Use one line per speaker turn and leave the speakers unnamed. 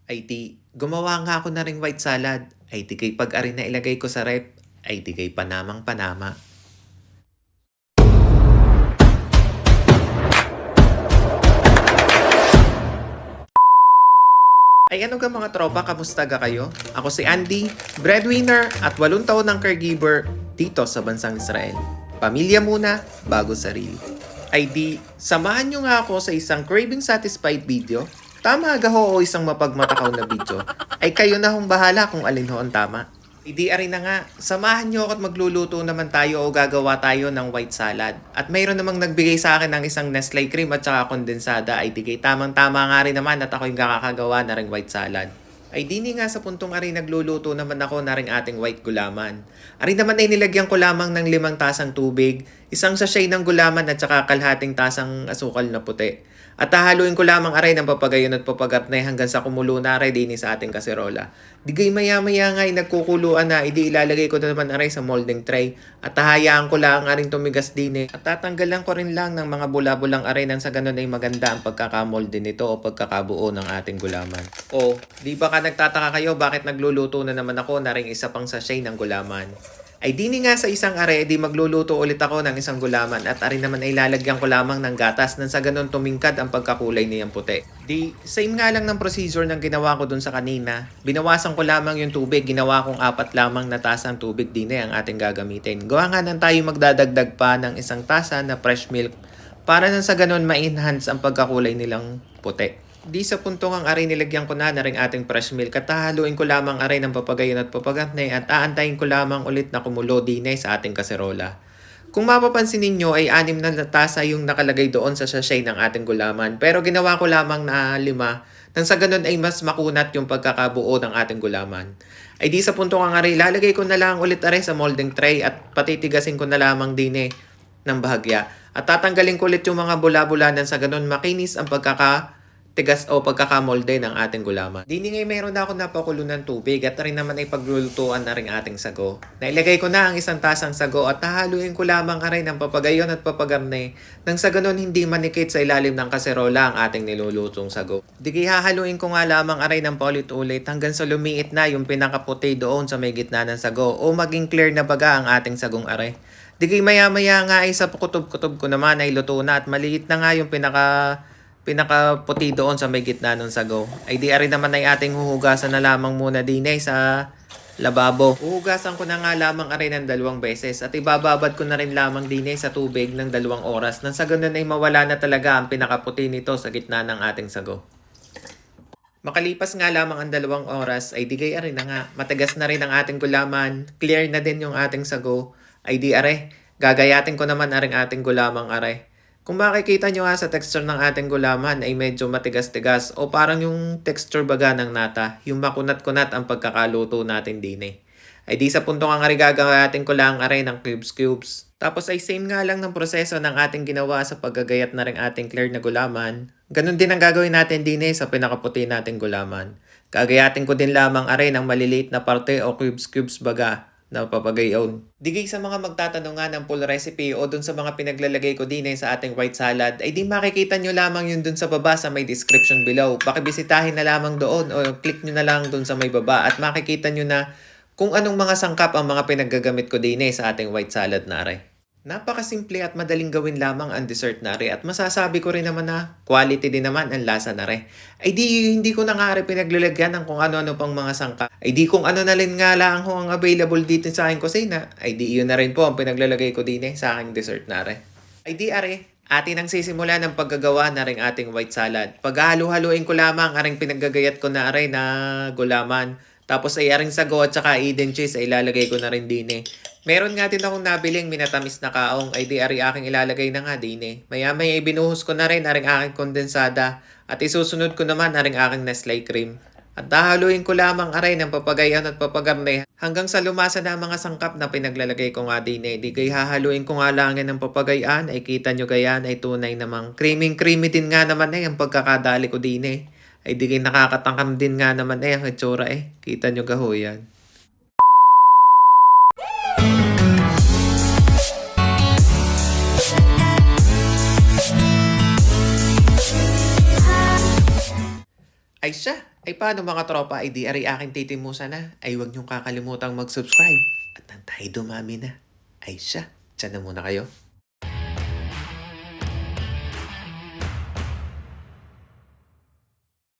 Ay di, gumawa nga ako na ring white salad. Ay di kay pag-ari na ilagay ko sa rep. Ay di kay panamang panama. Ay ano ka mga tropa, kamusta ga kayo? Ako si Andy, breadwinner at 8 taon ng caregiver dito sa bansang Israel. Pamilya muna, bago sarili. Ay di, samahan nyo nga ako sa isang craving satisfied video. Tama agaho o isang mapagmatakaw na video. Ay kayo na hong bahala kung alin ho ang tama. Hindi ari na nga, samahan nyo ako at magluluto naman tayo o gagawa tayo ng white salad. At mayroon namang nagbigay sa akin ng isang Nestle cream at saka kondensada. Ay di kay tamang-tama nga rin naman at ako'y kakagawa na ring white salad. Ay dini nga sa puntong ari nagluluto naman ako na ring ating white gulaman. Ari naman ay nilagyan ko lamang ng 5 tasang tubig, isang sachet ng gulaman at saka kalahating tasang asukal na puti. At hahaluin ko lamang aray ng papagayon at papagarnay hanggang sa kumulo na aray din sa ating kaserola. Digay maya-maya nga ay nagkukuluan na, idi ilalagay ko na naman aray sa molding tray. At hahayaan ko lang aring tumigas din At tatanggalan ko rin lang ng mga bula-bulang aray nang sa ganun ay maganda ang pagkakamolde nito o pagkakabuo ng ating gulaman. O, di ba ka nagtataka kayo bakit nagluluto na naman ako na ring isa pang sachet ng gulaman? Ay dini nga sa isang are, di magluluto ulit ako ng isang gulaman at ari naman ay lalagyan ko lamang ng gatas nang sa ganun tumingkad ang pagkakulay niyang puti. Di, same nga lang ng procedure ng ginawa ko dun sa kanina. Binawasan ko lamang yung tubig, ginawa kong 4 lamang na tasang tubig din ang ating gagamitin. Gawa nga nang tayo magdadagdag pa ng 1 tasa na fresh milk para nang sa ganun ma-enhance ang pagkakulay nilang puti. Di sa puntong ang aray nilagyan ko na ring ating fresh milk at hahaluin ko lamang aray ng papagayon at papagantay at aantayin ko lamang ulit na kumulo dinay sa ating kaserola. Kung mapapansin ninyo ay 6 na tasa yung nakalagay doon sa sachet ng ating gulaman pero ginawa ko lamang na 5 nang sa ganun ay mas makunat yung pagkakabuo ng ating gulaman. Ay di sa puntong ang aray lalagay ko na lang ulit aray sa molding tray at patitigasin ko na lamang din ng bahagya. At tatanggalin ko ulit yung mga bula-bula nang sa ganun makinis ang tigas o pagkakamolde ng ating gulaman. Dini ngay meron na ako napakulo ng tubig at rin naman ay paglulutuan na rin ating sago. Nailagay ko na ang 1 tasang sago at hahaluin ko lamang aray ng papagayon at papagarne nang sa ganun hindi manikit sa ilalim ng kaserola ang ating nilulutong sago. Di hahaluin ko nga lamang aray ng paulit-ulit hanggang sa lumiit na yung pinakaputi doon sa may gitna ng sago o maging clear na baga ang ating sagong aray. Di maya-maya nga ay sa kutob-kutob ko naman ay luto na at maliit na nga yung pinakaputi doon sa may gitna ng sago. Ay di ari naman ay ating huhugasan na lamang muna din sa lababo. Huhugasan ko na nga lamang ari ng 2 beses at ibababad ko na rin lamang din sa tubig ng 2 oras nang sa ganun ay mawala na talaga ang pinakaputi nito sa gitna ng ating sago. Makalipas nga lamang ang 2 oras ay digay ari na nga. Matagas na rin ang ating gulaman, clear na din yung ating sago. Ay di are, gagayatin ko naman aring ating gulamang are. Kung makikita nyo nga sa texture ng ating gulaman ay medyo matigas-tigas o parang yung texture baga ng nata, yung makunat-kunat ang pagkakaluto natin din Ay di sa puntong ang gagayatin ko lang aray ng cubes. Tapos ay same nga lang ng proseso ng ating ginawa sa paggagayat na rin ating clear na gulaman. Ganun din ang gagawin natin din sa pinakaputi nating gulaman. Gagayatin ko din lamang aray ng maliliit na parte o cubes baga na papagayon. Digay sa mga magtatanong nga ng full recipe o dun sa mga pinaglalagay ko din sa ating white salad, ay di makikita nyo lamang yun dun sa baba sa may description below. Pakibisitahin na lamang doon o click nyo na lang dun sa may baba at makikita nyo na kung anong mga sangkap ang mga pinaggagamit ko din sa ating white salad na are. Napakasimple at madaling gawin lamang ang dessert na are at masasabi ko rin naman na quality din naman ang lasa na are. Ay di hindi ko na nga are pinaglalagyan ng kung ano-ano pang mga sangkap. Ay di kung ano na rin nga lang ho ang available dito sa aking kusina. Ay di yun na rin po ang pinaglalagay ko din sa aking dessert na are. Ay di are, atin ang sisimula ng paggagawa na rin ating white salad. Paghahalu-haluin ko lamang aring pinaggagayat ko na are na gulaman. Tapos ay aring sago at saka Eden cheese ay ilalagay ko na rin din Meron nga din akong nabiling minatamis na kaong ay di ari aking ilalagay na nga din Maya-maya ibinuhos ko na rin aring aking kondensada at isusunod ko naman aring aking Nestle cream. At hahaluin ko lamang aray ng papagayon at papagarne hanggang sa lumasa na mga sangkap na pinaglalagay ko nga din Di kay hahaluin ko nga lang ng papagayan ay kita nyo gayan ay tunay namang creamy din nga naman ang pagkakadali ko din Ay di kay nakakatangkam din nga naman ang itsura Kita nyo gaho yan. Ay siya, ay paano mga tropa, ay di ari aking titimusan na, ay huwag niyong kakalimutang mag-subscribe. At nang tayo dumami na, ay siya, tiyan na muna kayo.